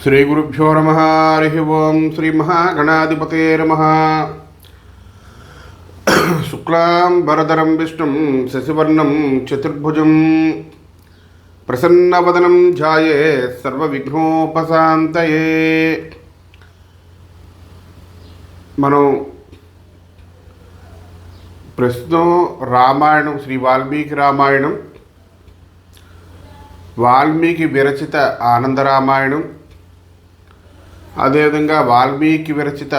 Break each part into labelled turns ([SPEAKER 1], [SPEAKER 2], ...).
[SPEAKER 1] శ్రీగురుభ్యో నమః. హరి ఓం. శ్రీ మహాగణాధిపతే నమః. శుక్లాంబరధరం విష్ణుం శశివర్ణం చతుర్భుజం ప్రసన్నవదనం ధ్యాయేత్ సర్వవిఘ్నోపశాంతయే. మనం ప్రస్తుతం రామాయణం, శ్రీ వాల్మీకి రామాయణం, వాల్మీకి విరచిత ఆనంద రామాయణం, అదేవిధంగా వాల్మీకి విరచిత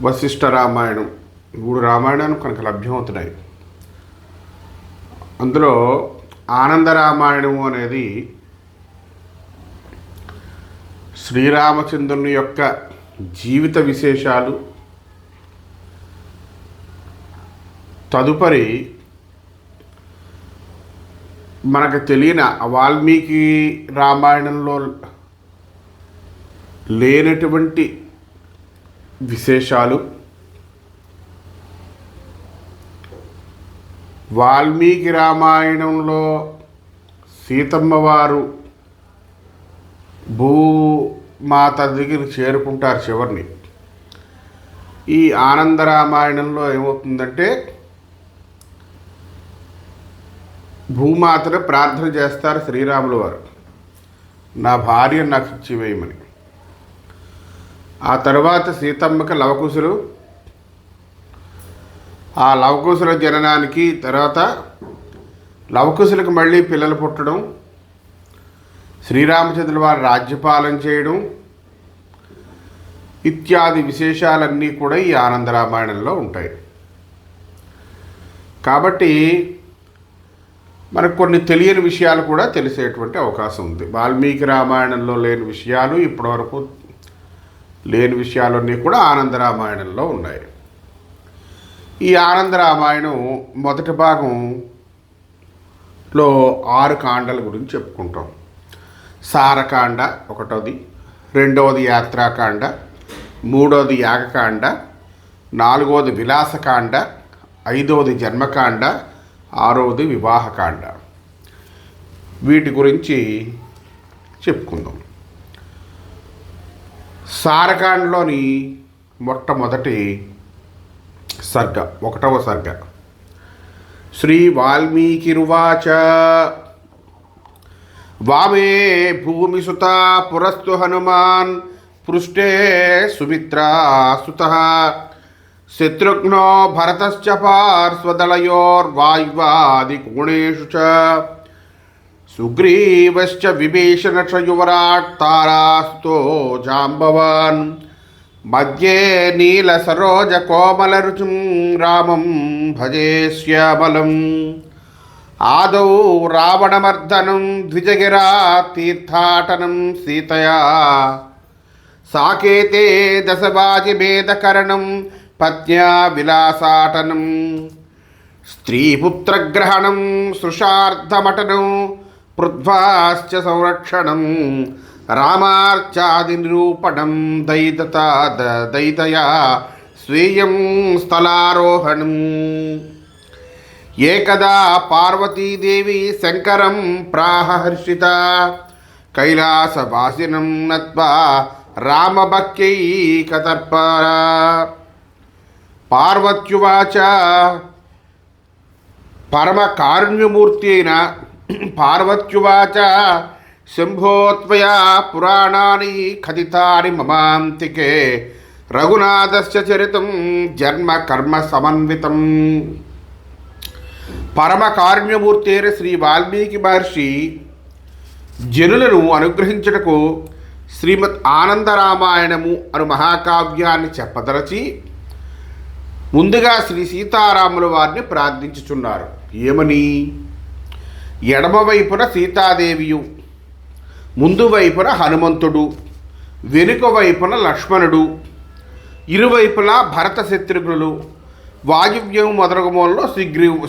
[SPEAKER 1] వశిష్ఠ రామాయణం, 3 రామాయణాలు కనుక లభ్యమవుతున్నాయి. అందులో ఆనంద రామాయణము అనేది శ్రీరామచంద్రుని యొక్క జీవిత విశేషాలు, తదుపరి మనకు తెలియని వాల్మీకి రామాయణంలో లేనటువంటి విశేషాలు, వాల్మీకి రామాయణంలో సీతమ్మ వారు భూమాత దగ్గర చేరుకుంటారు చివరిని. ఈ ఆనంద రామాయణంలో ఏమవుతుందంటే భూమాతను ప్రార్థన చేస్తారు శ్రీరాములు వారు, నా భార్య నాకు ఇచ్చివేయమని. ఆ తర్వాత సీతమ్మకి లవకుశులు, ఆ లవకుశుల జననానికి తర్వాత లవకుశులకు మళ్ళీ పిల్లలు పుట్టడం, శ్రీరామచంద్రుల వారు రాజ్యపాలన చేయడం ఇత్యాది విశేషాలన్నీ కూడా ఈ ఆనంద రామాయణంలో ఉంటాయి. కాబట్టి మనకు కొన్ని తెలియని విషయాలు కూడా తెలిసేటువంటి అవకాశం ఉంది. వాల్మీకి రామాయణంలో లేని విషయాలు, ఇప్పటివరకు లేని విషయాలన్నీ కూడా ఆనంద రామాయణంలో ఉన్నాయి. ఈ ఆనంద రామాయణం మొదటి భాగంలో 6 కాండల గురించి చెప్పుకుంటాం. సారకాండ ఒకటోది, రెండవది యాత్రాకాండ, మూడవది యాగకాండ, నాలుగవది విలాసకాండ, ఐదవది జన్మకాండ, ఆరవది వివాహకాండ. వీటి గురించి చెప్పుకుందాం. సారకాండలోని మొట్టమొదటి సర్గ, 1వ సర్గ. శ్రీ వాల్మీకిరువాచ వామే భూమిసుత పురస్తు హనుమాన్ పృష్ఠే సుమిత్రా సుతః శత్రుఘ్నో భరతశ్చ పార్శ్వదళయోర్వాయువాదికోణేషు చ సుగ్రీవశ్చ విభీషణశ్చ యువరాట్ తారాస్తో జాంబవాన్ మధ్యే నీల సరోజ కోమల రుచిం రామం భజే శ్యామలం ఆదౌ రావణమర్దనం ద్విజగిరా తీర్థాటనం సీతయా సాకేతే దశవాజిభేదకరణం పత్న్యా విలాసాటనం స్త్రీపుత్రగ్రహణం సృషార్ధమటనం పృథ్వాశ్చ సంరక్షణం రామార్చాది నిరూపణం దైతయా స్వీయం స్థలారోహణం. ఏకదా పార్వతీదేవి శంకరం ప్రాహర్షిత కైలాసవాసినం నత్వా రామభక్త్యైకతర్పర. పార్వత్యువాచ పరమకారుణ్యమూర్తి అయిన పార్వత్యువాచ శంభోత్వయా పురాణాని కథితాని మమాంతికే రఘునాథస్య చరితం జన్మ కర్మ సమన్వితం. పరమకారుణ్యమూర్తి అయిన శ్రీ వాల్మీకి మహర్షి జనులను అనుగ్రహించుటకు శ్రీమద్ ఆనంద రామాయణము అను మహాకావ్యాన్ని చెప్పదలచి ముందుగా శ్రీ సీతారాముల వారిని ప్రార్థించుచున్నారు. ఏమని? ఎడమవైపున సీతాదేవియు, ముందు వైపున హనుమంతుడు, వెనుక వైపున లక్ష్మణుడు, ఇరువైపులా భరత శత్రుఘ్నులు, వాయువ్యం మొదలగు మూలలో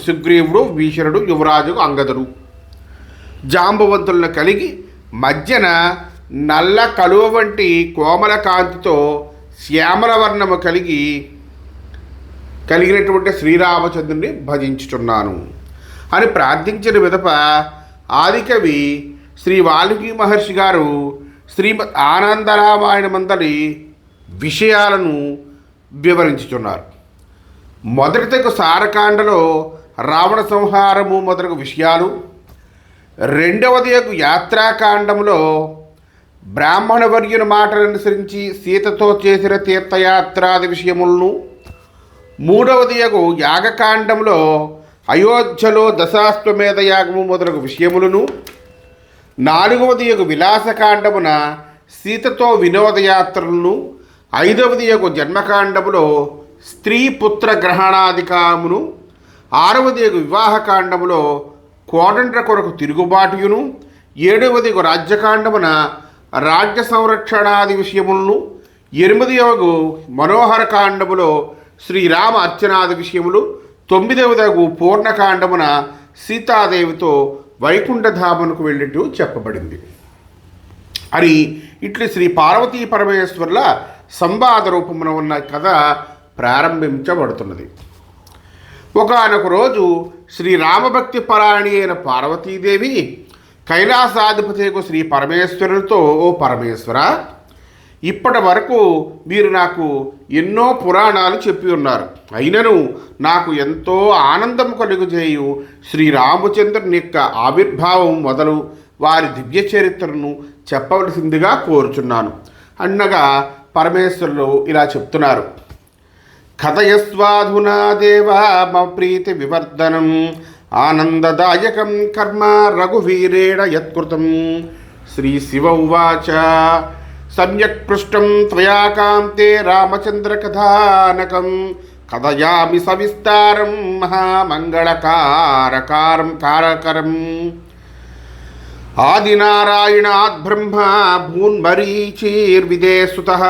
[SPEAKER 1] సుగ్రీవుడు, భీషణుడు, యువరాజు అంగదుడు, జాంబవంతులను కలిగి మధ్యన నల్ల కలువ వంటి కోమల కాంతితో శ్యామల వర్ణము కలిగినటువంటి శ్రీరామచంద్రుని భజించుచున్నాను అని ప్రార్థించిన విధప ఆదికవి శ్రీ వాల్మీకి మహర్షి గారు శ్రీమద్ ఆనందరామాయణమందలి విషయాలను వివరించుచున్నారు. మొదటికు సారకాండలో రావణ సంహారము మొదలగు విషయాలు, రెండవది యాత్రాకాండంలో బ్రాహ్మణ వర్యుని మాటలు అనుసరించి సీతతో చేసిన తీర్థయాత్రాది విషయములను, మూడవది యాగకాండంలో అయోధ్యలో దశాశ్వమేధ యాగము మొదలగు విషయములను, నాలుగవది విలాసకాండమున సీతతో వినోదయాత్రలను, ఐదవది జన్మకాండములో స్త్రీ పుత్ర గ్రహణాధికామును, ఆరవది వివాహకాండములో కోడండ్ర కొరకు తిరుగుబాటుయును, ఏడవది రాజ్యకాండమున రాజ్య సంరక్షణాది విషయములను, ఎనిమిదవ మనోహర కాండములో శ్రీరామ అర్చనాది విషయములు, తొమ్మిదవదగు పూర్ణకాండమున సీతాదేవితో వైకుంఠధామమునకు వెళ్ళిట్టు చెప్పబడింది అని ఇట్లు శ్రీ పార్వతీ పరమేశ్వరుల సంవాద రూపమున ఉన్న కథ ప్రారంభించబడుతున్నది. ఒకానొక రోజు శ్రీరామభక్తి పరాయణి అయిన పార్వతీదేవి కైలాసాధిపతికు శ్రీ పరమేశ్వరునితో, ఓ పరమేశ్వర, ఇప్పటి వరకు మీరు నాకు ఎన్నో పురాణాలు చెప్పి ఉన్నారు. అయినను నాకు ఎంతో ఆనందం కలుగజేయు శ్రీరామచంద్రుని యొక్క ఆవిర్భావం మొదలు వారి దివ్య చరిత్రను చెప్పవలసిందిగా కోరుచున్నాను అన్నగా పరమేశ్వరులు ఇలా చెప్తున్నారు. కథయస్వాధునా దేవా మమ ప్రీతి వివర్ధనం ఆనందదాయకం కర్మ రఘువీరేణ యత్కృతం. శ్రీ శివ ఉవాచ సమ్యక్ పృష్టం త్వయా కాంతే రామచంద్ర కథానకం కథయామి సవిస్తారం మహామంగళకారకారం కారకరం. ఆదినారాయణాద్ బ్రహ్మ భూన్మరీచిర్విదేశుతః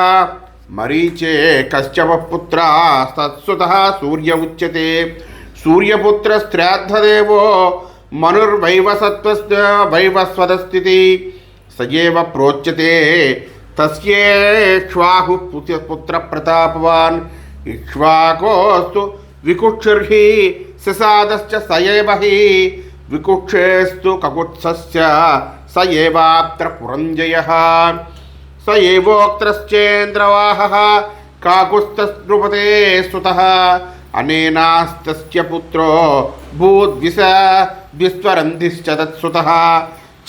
[SPEAKER 1] మరీచే కశ్యప పుత్రస్తత్సుతః సూర్య ఉచ్యతే. సూర్యపుత్రస్త్రాద్ధదేవో మనుర్వైవసత్వస్య వైవస్వదస్థితి సయేవ ప్రోచ్యతే తస్యేక్ష్వాహు పుత్ర ప్రతాపవాన్. ఇక్ష్వాకోస్తు వికుక్షుర్హి శశాదశ్చ సయేవ హి వికుక్షేస్తు కకుత్సస్య సయేవాత్ర పురంజయః. సయేవోక్త్రశ్చేంద్రవాహః కాకుస్తనృపతే సుతః అనేనాస్తస్య పుత్రో భూద్విస్వరంధిశ్చ తత్సుతః.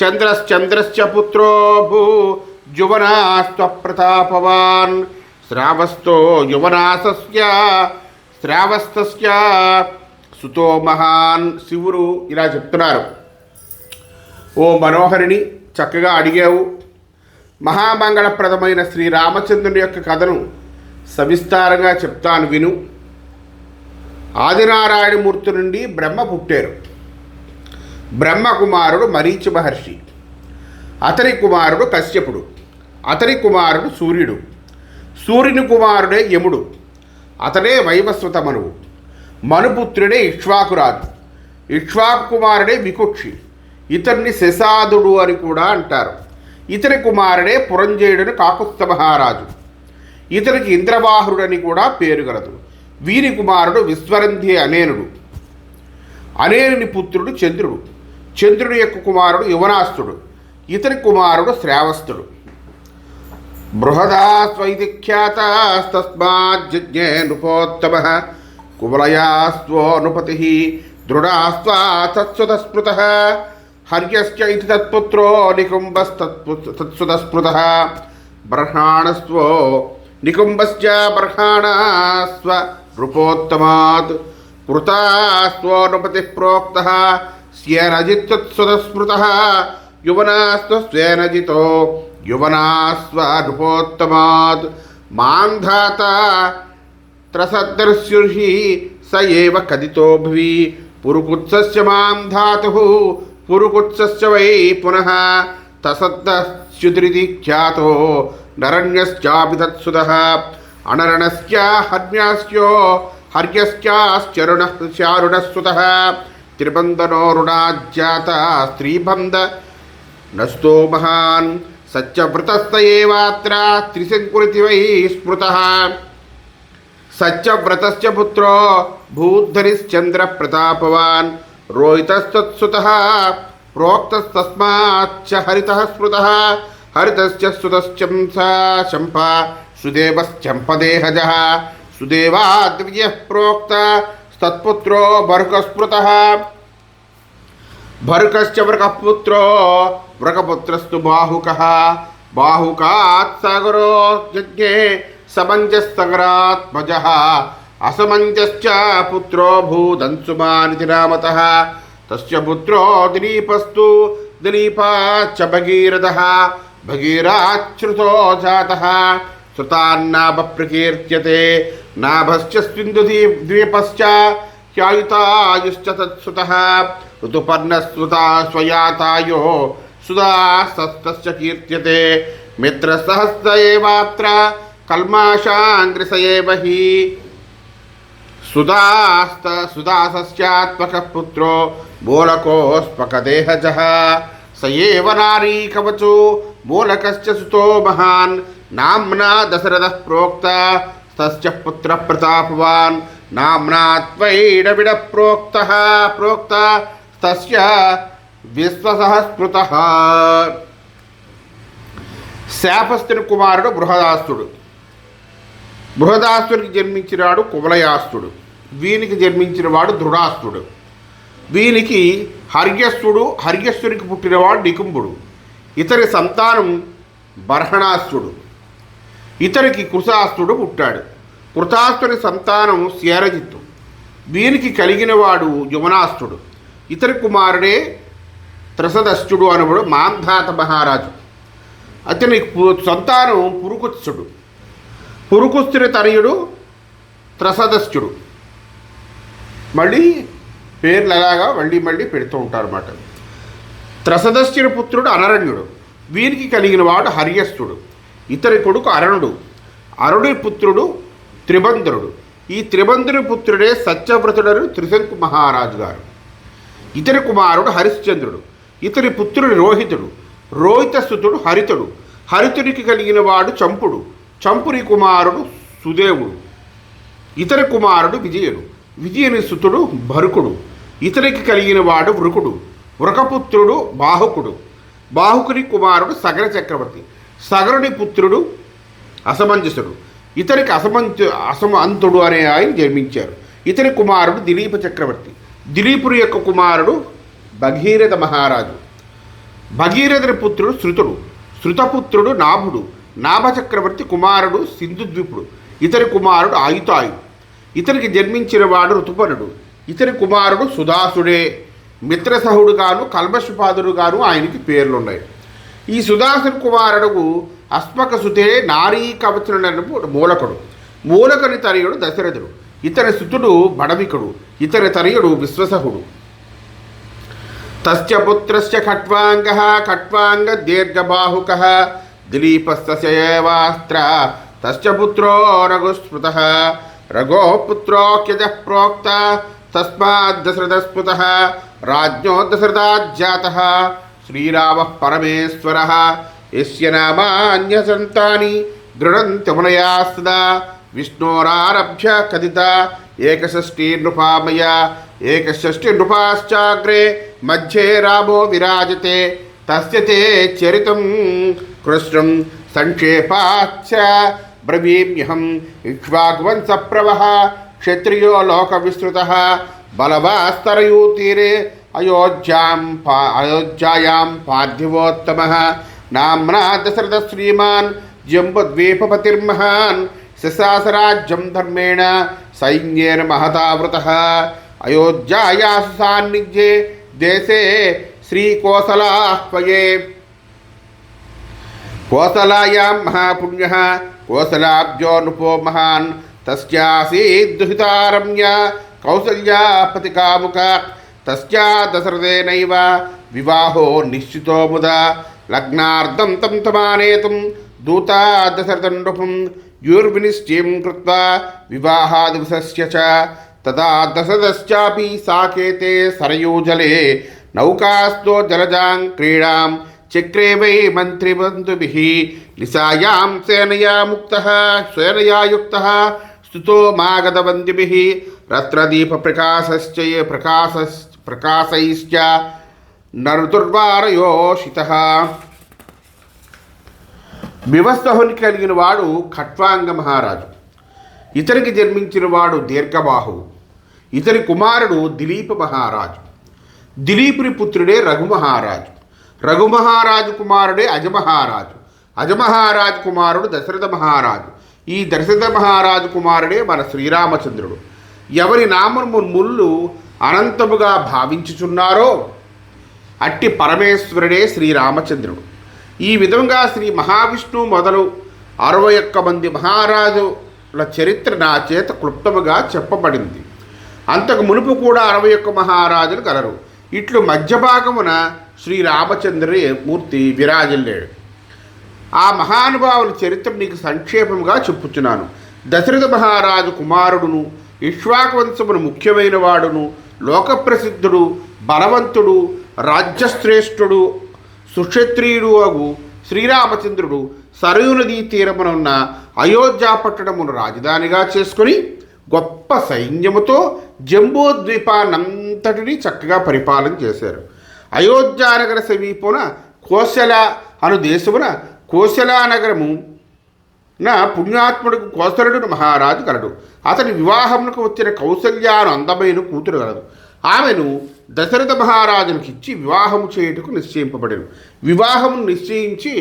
[SPEAKER 1] చంద్రశ్చంద్రశ్చ పుత్రో భూజువనాస్త్వప్రతాపవాన్. శ్రావస్తో యువనాసస్య శ్రావస్తస్య సుతో మహాన్. శివుడు ఇలా చెప్తున్నారు. ఓ మనోహరిని, చక్కగా అడిగావు. మహామంగళప్రదమైన శ్రీరామచంద్రుని యొక్క కథను సవిస్తారంగా చెప్తాను విను. ఆదినారాయణమూర్తి నుండి బ్రహ్మ పుట్టారు. బ్రహ్మ కుమారుడు మరీచి మహర్షి, అతని కుమారుడు కశ్యపుడు, అతని కుమారుడు సూర్యుడు, సూర్యుని కుమారుడే యముడు, అతడే వైవస్వత మనువు, మనుపుత్రుడే ఇక్ష్వాకురాజు, ఇక్ష్వాకు కుమారుడే వికుక్షి, ఇతన్ని శశాదుడు అని కూడా అంటారు. ఇతని కుమారుడే పురంజయుడని కాకుత్స్థ మహారాజు, ఇతనికి ఇంద్రవాహుడని కూడా పేరు గలదు. వీరి కుమారుడు విశ్వరంధి అనేనుడు, అనేనుని పుత్రుడు చంద్రుడు, చంద్రుడి యొక్క కుమారుడు యువనాస్తుడు, ఇతని కుమారుడు శ్రావస్తుడు. బృహదాస్వైతి ఖ్యాతస్తస్మాజ్జజ్ఞే నృపోత్తమః కువలయాస్వోనుపతి దృఢాస్వా తత్సుతస్మృతః. హర్యశ్చ ఇతి తత్పుత్రో నికుంభస్తత్సుతస్మృతః. బర్హాణస్వో నికుంభశ్చ బర్హాణస్వ నృపోత్తమాత్. కృతాస్వోనుపతి ప్రోక్తః స్యేనజిత్తత్సుతస్మృతః. యువనాస్వ స్వేనజితో యువనాస్వ నృపోత్తమాత్. మాంధాత త్రసద్దర్శుర్హి స ఏవ కదితో భువి. పురుకుత్సస్య మాంధాతుః పురుకుత్సస్య వై పునః. తసద్దస్యుతిరితి ఖ్యాతో నరణ్యశ్చాపి తత్సుతః. అనరణస్య హర్మ్యాస్యో హర్యశ్చాశ్చరుణః చారుణఃసుతః. త్రిబంధనో రుణాజ్జాత స్త్రీబంధ నస్తో మహాన్. సత్యవ్రతస్థ ఏవాత్ర త్రిశంకురితి వై స్మృతః. సత్యవ్రతశ్చ పుత్రో భూద్ధరిశ్చంద్ర ప్రతాపవాన్. రోహితస్తత్సుతః प्रोक्तस्तस्माच्च हरितः स्मृतः हरितश्च सुतश्चंसा शम्पा सुदेवश्चम्पदेहजः सुदेवा द्विजः प्रोक्त तत्पुत्रो भर्गस्मृतः भर्गश्च वृकपुत्रो वृकपुत्रस्तु बाहुकः बाहुकात् सागरो यज्ञे समञ्जस्सगरात्मजः असमञ्जश्च पुत्रो भूदंसुमानिति नामतः तस्य पुत्रो दिलीपस्तु दिलीपाच्च भगीरथः भगीराच्छ्रुतो जातः श्रुतान्नाभ प्रकीर्त्यते नाभश्च सिन्धुद्वीपश्च ह्यायुतायुश्च तत्सुतः ऋतुपर्णस्वता स्वयातायो सुदास्तस्य कीर्त्यते मित्रसहस्र एवात्र कल्माशाङ्ग्रिस एव हि सुदासस्यात्मकः पुत्रो बोलकोऽस्पकदेहजः स एव नारी कवचो बोलकश्च सुतो महान् नाम्ना दशरथः प्रोक्ता तस्य पुत्रः प्रतापवान् नाम्ना त्वैडविड प्रोक्तः प्रोक्ता तस्य విశ్వసః స్మృతః. శాపస్తుని కుమారుడు బృహదాస్తుడు. బృహదాస్తుడికి జన్మించినాడు కువలయాస్తుడు. వీనికి జన్మించినవాడు దృఢాస్తుడు. వీనికి హర్యస్సుడు, హర్యస్సునికి పుట్టినవాడు నికుంభుడు. ఇతని సంతానం బర్హణాస్తుడు. ఇతనికి కృతాస్తుడు పుట్టాడు. కృతాస్తుని సంతానం శేరజిత్తు. వీనికి కలిగినవాడు యమునాస్తుడు. ఇతని కుమారుడే త్రసదశ్చుడు అనబడు మాంధాత మహారాజు. అతని సంతానం పురుకుత్సుడు. పురుకుస్తుని తనయుడు త్రసదశ్చుడు. మళ్ళీ పేర్లు అలాగా మళ్ళీ పెడుతూ ఉంటారన్నమాట. త్రసదశ్చుని పుత్రుడు అనరణ్యుడు. వీరికి కలిగిన వాడు హర్యస్థుడు. ఇతని కొడుకు అరణుడు. అరుడి పుత్రుడు త్రిబంధరుడు. ఈ త్రిబంధుని పుత్రుడే సత్యవ్రతుడను త్రిశంకు మహారాజు గారు. ఇతని కుమారుడు హరిశ్చంద్రుడు. ఇతని పుత్రుడు రోహితుడు. రోహితసుతుడు హరితుడు. హరితుడికి కలిగిన వాడు చంపుడు. చంపుని కుమారుడు సుదేవుడు. ఇతని కుమారుడు విజయుడు. విజయుని సుతుడు భరుకుడు. ఇతనికి కలిగిన వాడు వృకుడు. వృకపుత్రుడు బాహుకుడు. బాహుకుని కుమారుడు సగర చక్రవర్తి. సగరుని పుత్రుడు అసమంజసుడు. ఇతనికి అసమంతుడు అనే ఆయన జన్మించారు. ఇతని కుమారుడు దిలీప చక్రవర్తి. దిలీపుని యొక్క కుమారుడు భగీరథ మహారాజు. భగీరథుని పుత్రుడు శృతుడు. శృతపుత్రుడు నాభుడు. నాభచక్రవర్తి కుమారుడు సింధుద్వీపుడు. ఇతని కుమారుడు ఆయుతాయు. ఇతనికి జన్మించిన వాడు ఋతుపనుడు. ఇతని కుమారుడు సుదాసుడే. మిత్రసహుడుగాను కల్మషుపాదుడుగాను ఆయనకి పేర్లున్నాయి. ఈ సుదాసుని కుమారుడు అస్మకసుతే నారీ కవచుడను మూలకుడు. మూలకుని తనయుడు దశరథుడు. ఇతని సుతుడు బడవికుడు. ఇతని తనయుడు విశ్వసహుడు. తస్య పుత్రస్య ఖట్వాంగః ఖట్వాంగ దీర్ఘబాహుకః దిలీపస్తస్య ఏవాస్త్ర తస్య పుత్రో రఘుస్మృతః రఘో పుత్రోక్యజః ప్రోక్త తస్మాద్ దశరథస్మృతః రాజ్ఞో దశరథాజ్జాతః శ్రీరామః పరమేశ్వరः యస్య నామాన్యసంతాని దృఢంతి మునయా సదా విష్ణోరారభ్య కథిత ఏకషష్ఠీ నృపామయ ఏకషష్ఠి నృపాశ్చాగ్రే మధ్యే రామో విరాజతే తస్య తే చరితం కృష్ణం సంక్షేపాచ్చ బ్రవీమ్యహం ఇక్ష్వాకువంశ ప్రవః క్షత్రియో లోక విస్తృతః బలవాస్తరయూతీరే అయోధ్యాయాం పార్థివోత్తమః నామ్నా దశరథ శ్రీమాన్ జంబుద్వీపపతిర్మహాన్ శశాసరాజ్యం ధర్మేణ సైన్యేన మహతావృతః అయోధ్యాయాసు సాన్నిధ్యే దేశే శ్రీకోసలాహ్వయే కోసలాయాం మహాపుణ్యః కోసలాబ్జో నృపో మహాన్ తస్యాసీద్దుహితారమ్య కౌసల్యా పతికాముక తస్యా దశరథేనైవ వివాహో నిశ్చితో ముదా లగ్నార్థం తం తమానేతుం దూతా దశరథం నృపం యూర్వినిశ్చయం కృత్వా వివాహాదివసస్య చ తదా దశరథశ్చాపి సాకేతే సరయూజలే నౌకాస్తో జలజాం క్రీడాం చక్రే వై మంత్రిబంధుభిః నిశాయాం సేనయా యుక్తః స్తుతో మాగధవంద్యుభిః రత్రదీప ప్రకాశైశ్చ నరుదుర్వారయోషితః. వివస్వహుని కలిగిన వాడు ఖట్వాంగ మహారాజు. ఇతనికి జన్మించిన వాడు దీర్ఘబాహువు. ఇతని కుమారుడు దిలీప మహారాజు. దిలీపుని పుత్రుడే రఘుమహారాజు. రఘుమహారాజు కుమారుడే అజమహారాజు. అజమహారాజు కుమారుడు దశరథ మహారాజు. ఈ దశరథ మహారాజు కుమారుడే మన శ్రీరామచంద్రుడు. ఎవరి నామము ముళ్ళు అనంతముగా భావించుచున్నారో అట్టి పరమేశ్వరుడే శ్రీరామచంద్రుడు. ఈ విధంగా శ్రీ మహావిష్ణువు మొదలు 61 మంది మహారాజుల చరిత్ర నా చేత క్లుప్తముగా చెప్పబడింది. అంతకు మునుపు కూడా 61 మహారాజులు కలరు. ఇట్లు మధ్యభాగమున శ్రీరామచంద్రుని మూర్తి విరాజిల్లాడు. ఆ మహానుభావుల చరిత్ర నీకు సంక్షేపంగా చెప్పుచున్నాను. దశరథ మహారాజు కుమారుడును, ఇక్ష్వాకు వంశమును ముఖ్యమైన వాడును, లోకప్రసిద్ధుడు, బలవంతుడు, రాజ్యశ్రేష్ఠుడు, సుక్షత్రియుడు అగు శ్రీరామచంద్రుడు సరయూ నదీ తీరమునున్న అయోధ్య పట్టణమును రాజధానిగా చేసుకుని గొప్ప సైన్యముతో జంబూద్వీపాన్నంతటినీ చక్కగా పరిపాలన చేశారు. అయోధ్యానగర సమీపున కోశల అను దేశమున కోశలానగరము నా పుణ్యాత్ముడు కోసలుడు మహారాజు కలడు. అతని వివాహమునకు వచ్చిన కౌసల్య అను అందమైన కూతురు కలదు. ఆమెను దశరథ మహారాజునికి ఇచ్చి వివాహము చేయుటకు నిశ్చయింపబడెను. వివాహమును నిశ్చయించి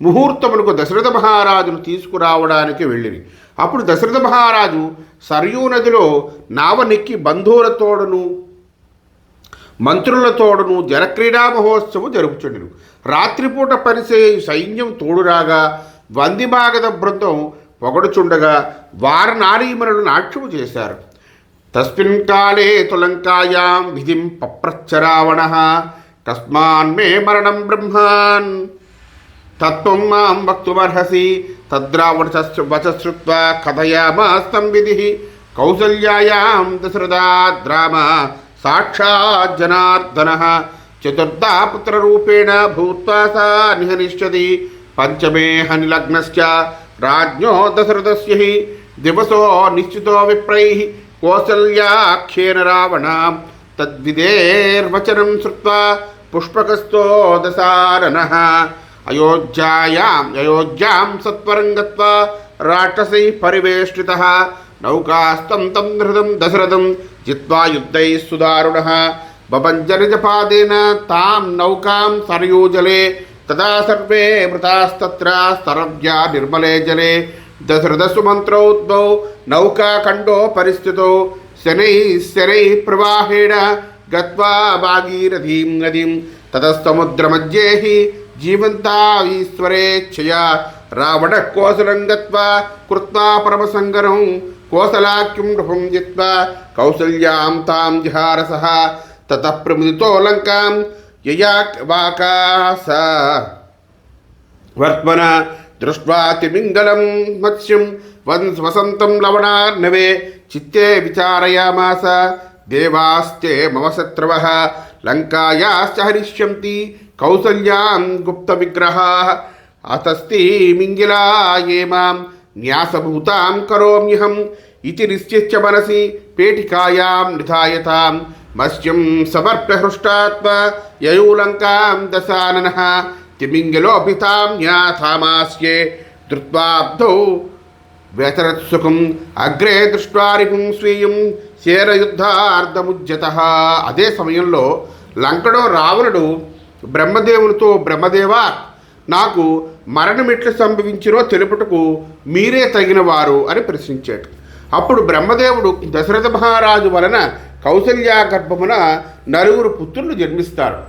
[SPEAKER 1] ముహూర్తమునకు దశరథ మహారాజును తీసుకురావడానికి వెళ్ళిరి. అప్పుడు దశరథ మహారాజు సరయూ నదిలో నావనెక్కి బంధువులతోడను మంత్రులతోడను జలక్రీడా మహోత్సవం జరుపుచుండెను. రాత్రిపూట పరిసే సైన్యం తోడురాగా వందిమాగధ బృందం పొగడుచుండగా వారనారీమణులు నాట్యము చేశారు. తస్మిన్ కాలే తులంకాయాం విధిం పప్రచ్చ రావణః తస్మాన్మే మరణం బ్రహ్మాన్ తత్వం మాం వక్తుమర్హసి తద్రావణశ్రుత్వా కథయామాస్తం విధిః కౌసల్యాయాం దశరథాద్రామ సాక్షాత్ జనార్దనః చతుర్థా పుత్రరూపేణ భూత్వా సా నిహనిష్యతి పంచమే హనిలగ్నశ్చ రాజ్ఞో దశరథస్య హి దివసో నిశ్చితో విప్రైః కౌసల్యాఖ్యేన రావణ తద్విదేర్వచనం శ్రుత్వా పుష్పకస్తో దశారణః అయోధ్యాం సత్వరం గత్వా రాక్షసైః పరివేష్టితః నౌకాస్తం తం హృదం దశరథం జిత్వా యుద్ధైః సుదారుణః బభంజనిజపాదేన తాం నౌకాం సరయూజలే తదా సర్వే మృతాస్తత్ర స్తరవ్యా నిర్మలే జలే దశరథసుమంత్రౌద్భౌ నౌకాఖండో పరిస్థితో శనైః ప్రవాహేణ గత్వా భాగీరథీం నదీం తతఃసముద్రమధ్యే హి జీవంతా ఈశ్వరేచ్ఛయా రావణః కోసలం గత్వా కృత్వా పరమసంగరం కోసలాఖ్యం నృపం జిత్వా కౌసల్యాం తాం జిహారసః తతః ప్రముదితో లంకాం యయావాకాస వర్త్మన దృష్ట్వా తిమింగళం మత్స్యం వసంతం లవణార్ణవే చిత్తే విచారయామాస దేవాస్తే మమ శత్రవః లంకాయాశ్చ హరిష్యంతి కౌసల్యాం గుప్త విగ్రహాః అతస్తి మింగిలా ఏమాం న్యాసభూతాం కరోమ్యహం ఇతి నిశ్చిత్య మనసి పేటికాయాం నిధాయతాం మత్స్యం సమర్ప్య హృష్టాత్మ యయూలంకాం దశాననః తిమింగిలోऽపి తాం న్యాథామాస్యే ధృత్వాబ్ధౌ వ్యతరత్సుఖం అగ్రే దృష్ట్వా రిపుం స్వీయం శేరయుద్ధార్థముజ్యతః. అదే సమయంలో లంకలో రావణుడు బ్రహ్మదేవునితో బ్రహ్మదేవా నాకు మరణమెట్లు సంభవించినో తెలుపుటకు మీరే తగినవారు అని ప్రశ్నించాడు. అప్పుడు బ్రహ్మదేవుడు దశరథ మహారాజు వలన కౌసల్యా గర్భమున 9 పుత్రులు జన్మిస్తారు.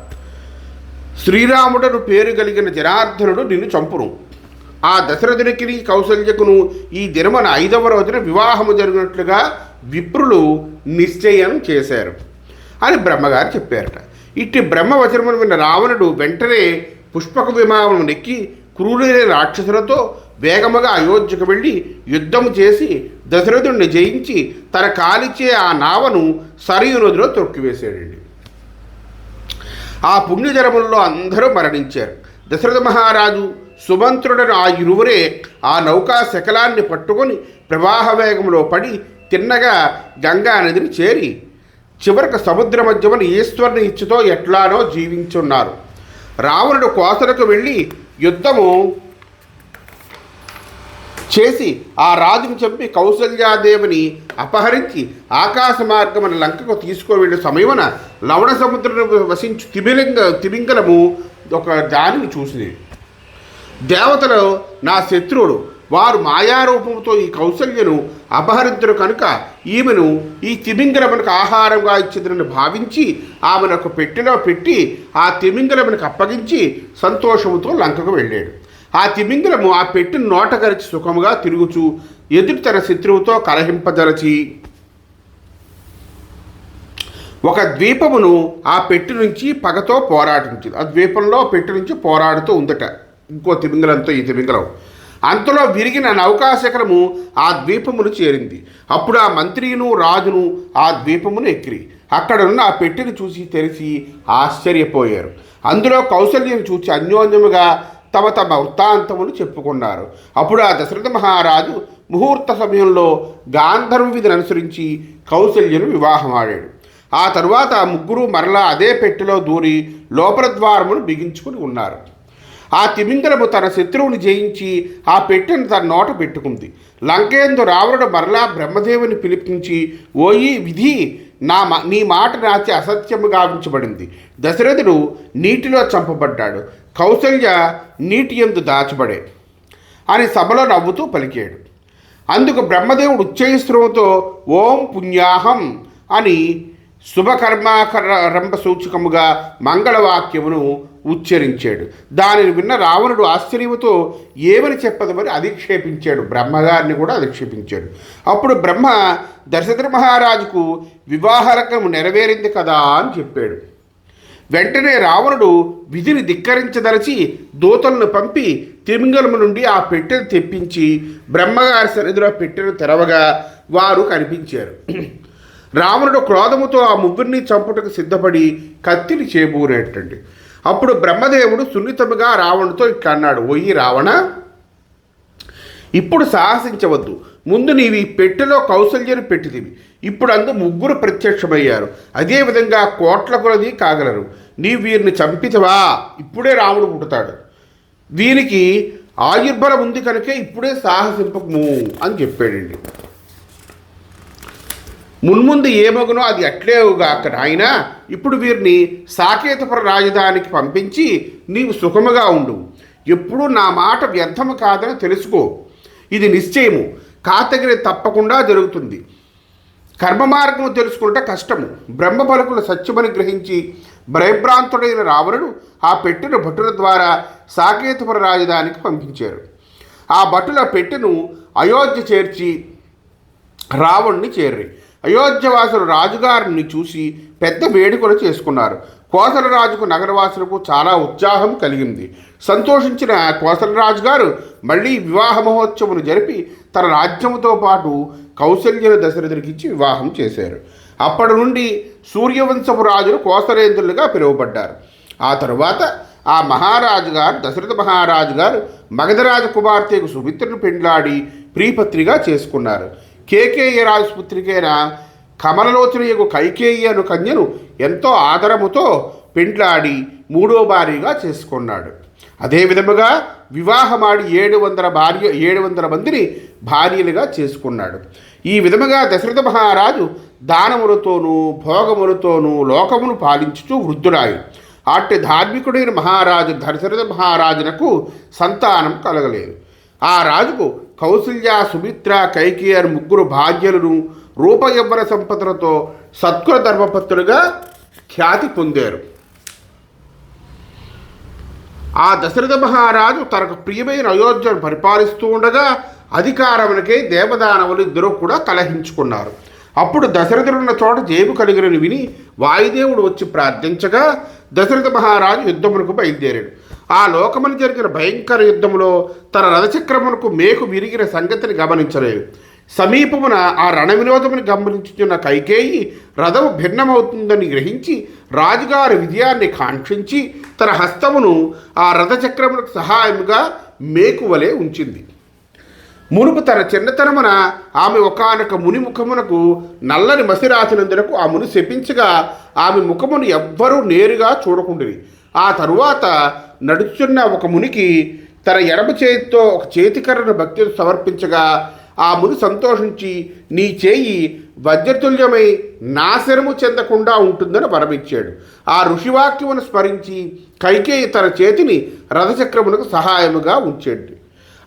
[SPEAKER 1] శ్రీరాముడను పేరు కలిగిన జనార్దనుడు నిన్ను చంపును. ఆ దశరథునికి కౌసల్యకును ఈ దినమున 5వ రోజున వివాహము జరిగినట్లుగా విప్రులు నిశ్చయం చేశారు అని బ్రహ్మగారు చెప్పారట. ఇట్టి బ్రహ్మవచనమును విన్న రావణుడు వెంటనే పుష్పక విమానం నెక్కి క్రూరులైన రాక్షసులతో వేగముగా అయోధ్యకు వెళ్ళి యుద్ధము చేసి దశరథుడిని జయించి తన కాలిచే ఆ నావను సరయూ నదిలో తొక్కివేశాడండి. ఆ పుణ్యజలములలో అందరూ మరణించారు. దశరథ మహారాజు సుమంత్రుడను ఆ ఇరువురే ఆ నౌకా శకలాన్ని పట్టుకొని ప్రవాహ వేగంలో పడి తిన్నగా గంగా నదిని చేరి చివరికి సముద్ర మధ్యమున ఈశ్వరుని ఇచ్చుతో ఎట్లానో జీవించున్నారు. రావణుడు కోసలకు వెళ్ళి యుద్ధము చేసి ఆ రాజును చంపి కౌసల్యాదేవిని అపహరించి ఆకాశ మార్గమున లంకకు తీసుకువెళ్ళే సమయమున లవణ సముద్రంలో వసించు తిమింగలము ఒక దానిని చూసింది. దేవతలు నా శత్రువుడు, వారు మాయారూపంతో ఈ కౌసల్యను అపహరించరు కనుక ఈమెను ఈ తిమింగలమునకు ఆహారంగా ఇచ్చిందని భావించి ఆమెను ఒక పెట్టెలో పెట్టి ఆ తిమింగలమునకు అప్పగించి సంతోషముతో లంకకు వెళ్ళాడు. ఆ తిమింగలము ఆ పెట్టిన నోట గరిచి సుఖముగా తిరుగుచూ ఎదుటి తన శత్రువుతో కలహింపదలచి ఒక ద్వీపమును ఆ పెట్టి నుంచి పగతో పోరాటించింది. ఆ ద్వీపంలో పెట్టి నుంచి పోరాడుతూ ఉందట ఇంకో తిమింగలంతో ఈ తిమింగలం. అంతలో విరిగిన నౌకాశకరము ఆ ద్వీపమును చేరింది. అప్పుడు ఆ మంత్రిను రాజును ఆ ద్వీపమును ఎక్కిరి. అక్కడున్న ఆ పెట్టెను చూసి తెరిచి ఆశ్చర్యపోయారు. అందులో కౌసల్యను చూసి అన్యోన్యముగా తమ తమ వృత్తాంతమును చెప్పుకున్నారు. అప్పుడు ఆ దశరథ మహారాజు ముహూర్త సమయంలో గాంధర్వ విధిని అనుసరించి కౌసల్యను వివాహమాడాడు. ఆ తరువాత ఆ ముగ్గురు మరలా అదే పెట్టెలో దూరి లోపల ద్వారమును బిగించుకుని ఉన్నారు. ఆ తిమింగలము తన శత్రువుని జయించి ఆ పెట్టెను తన నోట పెట్టుకుంది. లంకేందు రావణుడు మరలా బ్రహ్మదేవుని పిలిపించి, ఓయి విధి, నీ మాట నాచి అసత్యము గావించబడింది. దశరథుడు నీటిలో చంపబడ్డాడు, కౌసల్య నీటి యందు దాచబడే అని సభలో నవ్వుతూ పలికాడు. అందుకు బ్రహ్మదేవుడు ఉచ్చైస్త్రవంతో ఓం పుణ్యాహం అని శుభకర్మారంభ సూచకముగా మంగళవాక్యమును ఉచ్చరించాడు. దానిని విన్న రావణుడు ఆశ్చర్యముతో ఏమని చెప్పదమని అధిక్షేపించాడు. బ్రహ్మగారిని కూడా అధిక్షేపించాడు. అప్పుడు బ్రహ్మ దశరథ మహారాజుకు వివాహరకము నెరవేరింది కదా అని చెప్పాడు. వెంటనే రావణుడు విధిని ధిక్కరించదలచి దూతలను పంపి తిమింగలము నుండి ఆ పెట్టెను తెప్పించి బ్రహ్మగారి సన్నిధిలో పెట్టెను తెరవగా వారు కనిపించారు. రావణుడు క్రోధముతో ఆ ముగ్గురిని చంపుటకు సిద్ధపడి కత్తిని చేబూరేటండి. అప్పుడు బ్రహ్మదేవుడు సున్నితముగా రావణుడితో ఇట్లా అన్నాడు, ఓయి రావణ, ఇప్పుడు సాహసించవద్దు. ముందు నీవి పెట్టెలో కౌసల్యను పెట్టిదివి. ఇప్పుడు అందు ముగ్గురు ప్రత్యక్షమయ్యారు. అదేవిధంగా కోట్ల కొలది కాగలరు. నీవు వీరిని చంపితవా, ఇప్పుడే రాముడు పుట్టుతాడు. వీరికి ఆయుర్బలం ఉంది కనుకే ఇప్పుడే సాహసింపము అని చెప్పాడండి. మున్ముందు ఏమగునో అది అట్లేవుగాక నాయనా, ఇప్పుడు వీరిని సాకేతపుర రాజధానికి పంపించి నీవు సుఖముగా ఉండు. ఎప్పుడూ నా మాట వ్యర్థము కాదని తెలుసుకో. ఇది నిశ్చయము, కాతగిరి తప్పకుండా జరుగుతుంది. కర్మ మార్గము తెలుసుకుంటే కష్టము. బ్రహ్మ పలుకులు సత్యమని గ్రహించి భయభ్రాంతుడైన రావణుడు ఆ పెట్టెను భటుల ద్వారా సాకేతపుర రాజధానికి పంపించారు. ఆ భటుల పెట్టెను అయోధ్య చేర్చి రావణుని చేర్రి. అయోధ్యవాసులు రాజుగారిని చూసి పెద్ద వేడుకలు చేసుకున్నారు. కోసలరాజుకు నగరవాసులకు చాలా ఉత్సాహం కలిగింది. సంతోషించిన కోసలరాజు గారు మళ్ళీ వివాహ మహోత్సవమును జరిపి తన రాజ్యముతో పాటు కౌసల్యను దశరథుడికిచ్చి వివాహం చేశారు. అప్పటి నుండి సూర్యవంశపు రాజులు కోసలేంద్రులుగా పిలువబడ్డారు. ఆ తరువాత ఆ మహారాజు గారు దశరథ మహారాజు గారు మగధరాజ కుమార్తెకు సుమిత్రను పెండ్లాడి ప్రీపత్రిగా చేసుకున్నారు. కేకేయ రాజపుత్రికైన కమలలోచనయకు కైకేయి అను కన్యను ఎంతో ఆదరముతో పెండ్లాడి మూడో భార్యగా చేసుకున్నాడు. అదే విధముగా వివాహమాడి 700 మందిని భార్యలుగా చేసుకున్నాడు. ఈ విధముగా దశరథ మహారాజు దానములతోనూ భోగములతోనూ లోకమును పాలించుతూ వృద్ధురాయి. అట్టి ధార్మికుడైన మహారాజు దశరథ మహారాజునకు సంతానం కలగలేదు. ఆ రాజుకు కౌసల్య, సుమిత్ర, కైకేయి అని ముగ్గురు భార్యలను రూపయవ్వన సంపదలతో సత్కుల ధర్మపత్రులుగా ఖ్యాతి పొందారు. ఆ దశరథ మహారాజు తనకు ప్రియమైన అయోధ్యను పరిపాలిస్తూ ఉండగా అధికారమునకే దేవదానవులు ఇద్దరూ కూడా కలహించుకున్నారు. అప్పుడు దశరథుడున్న చోట జేబు కలిగినని విని వాయుదేవుడు వచ్చి ప్రార్థించగా దశరథ మహారాజు యుద్ధమునకు బయలుదేరాడు. ఆ లోకమును జరిగిన భయంకర యుద్ధములో తన రథచక్రమునకు మేకు విరిగిన సంగతిని గమనించలేదు. సమీపమున ఆ రణ వినోదముని గమనించుతున్న కైకేయి రథము భిన్నమవుతుందని గ్రహించి రాజుగారి విజయాన్ని కాంక్షించి తన హస్తమును ఆ రథచక్రమునకు సహాయముగా మేకువలే ఉంచింది. మునుపు తన చిన్నతనమున ఆమె ఒకానొక ముని ముఖమునకు నల్లని మసి రాసినందులకు ఆ ముని శపించగా ఆమె ముఖమును ఎవ్వరూ నేరుగా చూడకుండిరి. ఆ తరువాత నడుచున్న ఒక మునికి తన ఎడమ చేతితో ఒక చేతికర్రను భక్తితో సమర్పించగా ఆ ముని సంతోషించి, నీ చేయి వజ్రతుల్యమై నాశనము చెందకుండా ఉంటుందని వరమిచ్చాడు. ఆ ఋషివాక్యమును స్మరించి కైకేయి తన చేతిని రథచక్రమునకు సహాయముగా ఉంచాడు.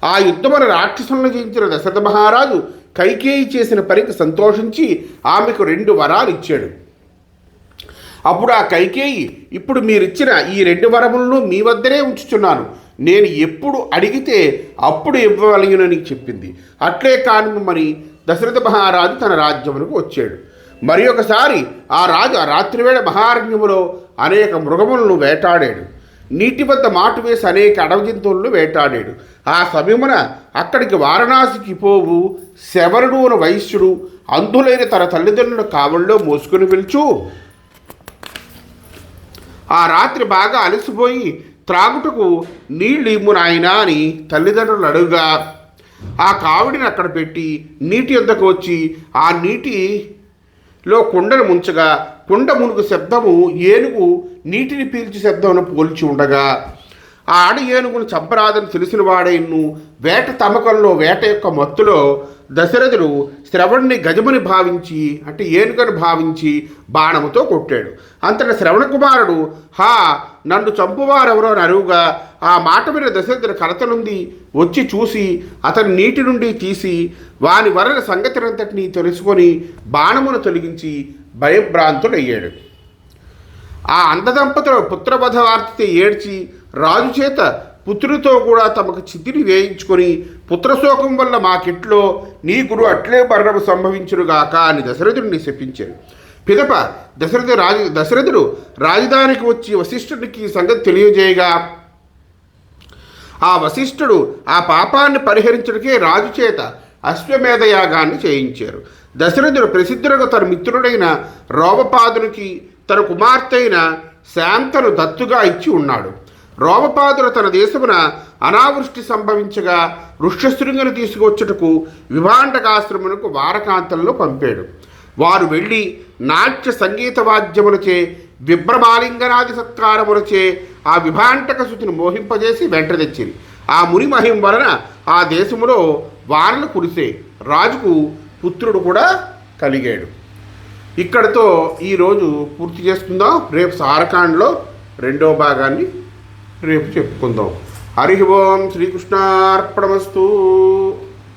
[SPEAKER 1] ఆ యుద్ధమున రాక్షసులను జయించిన దశరథ మహారాజు కైకేయి చేసిన పనికి సంతోషించి ఆమెకు 2 వరాలు ఇచ్చాడు. అప్పుడు ఆ కైకేయి, ఇప్పుడు మీరిచ్చిన ఈ 2 వరములను మీ వద్దనే ఉంచుచున్నాను. నేను ఎప్పుడు అడిగితే అప్పుడు ఇవ్వవలయునని చెప్పింది. అట్లే కానిమని దశరథ మహారాజు తన రాజ్యమునకు వచ్చాడు. మరి ఒకసారి ఆ రాజు ఆ రాత్రివేళ మహారణ్యములో అనేక మృగములను వేటాడాడు. నీటి వద్ద మాటు వేసి అనేక అడవి జంతువులను వేటాడాడు. ఆ సమయమున అక్కడికి వారణాసికి పోవు శవరుడు అను వైశ్యుడు అంధులైన తన తల్లిదండ్రుల కావల్లో మోసుకుని పిలుచు, ఆ రాత్రి బాగా అలసిపోయి త్రాగుటకు నీళ్ళు ఇమ్ము నాయనా అని తల్లిదండ్రులు అడుగుగా ఆ కావిడిని అక్కడ పెట్టి నీటి వద్దకు వచ్చి ఆ నీటిలో కుండను ముంచగా కుండ మునుగు శబ్దము ఏనుగు నీటిని పీల్చి శబ్దమును పోల్చి ఉండగా ఆ ఆడ ఏనుగును చంపరాదని తెలిసిన వాడైను వేట తమకంలో వేట యొక్క మత్తులో దశరథుడు శ్రవణ్ణి గజముని భావించి అంటే ఏనుగను భావించి బాణముతో కొట్టాడు. అంతట శ్రవణ కుమారుడు హా నన్ను చంపువారెవరో అని అరువుగా ఆ మాట మీద దశరథుడు కలత నుండి వచ్చి చూసి అతని నీటి నుండి తీసి వాని వలన సంగతినంతటినీ తెలుసుకొని బాణమును తొలగించి భయభ్రాంతుడయ్యాడు. ఆ అంధదంపతులు పుత్రవధ వార్తతో ఏడ్చి రాజు చేత పుత్రుడితో కూడా తమకు చితిని వేయించుకొని పుత్రశోకం వల్ల మాకిట్లో నీ గురు అట్లే మరణము సంభవించునుగాక అని దశరథుడిని శపించాడు. పిదప దశరథుడు రాజధానికి వచ్చి వశిష్ఠుడికి సంగతి తెలియజేయగా ఆ వశిష్ఠుడు ఆ పాపాన్ని పరిహరించడానికే రాజు చేత అశ్వమేధయాగాన్ని చేయించారు. దశరథుడు ప్రసిద్ధుడుగా తన మిత్రుడైన రోమపాదునికి తన కుమార్తె అయిన శాంతను దత్తుగా ఇచ్చి ఉన్నాడు. రోమపాదుడు తన దేశమున అనావృష్టి సంభవించగా ఋష్యశృంగను తీసుకువచ్చుటకు విభాండకాశ్రమునకు వారకాంతంలో పంపాడు. వారు వెళ్ళి నాట్య సంగీత వాద్యములచే విభ్రమాలింగనాది సత్కారములచే ఆ విభాంటక శృతిని మోహింపజేసి వెంట తెచ్చింది. ఆ ముని మహిం వలన ఆ దేశములో వానలు కురిసే రాజుకు పుత్రుడు కూడా కలిగాడు. ఇక్కడితో ఈరోజు పూర్తి చేసుకుందాం. రేపు సారకాండలో 2వ భాగాన్ని రేపు చెప్పుకుందాం. హరి ఓం శ్రీకృష్ణార్పణమస్తు.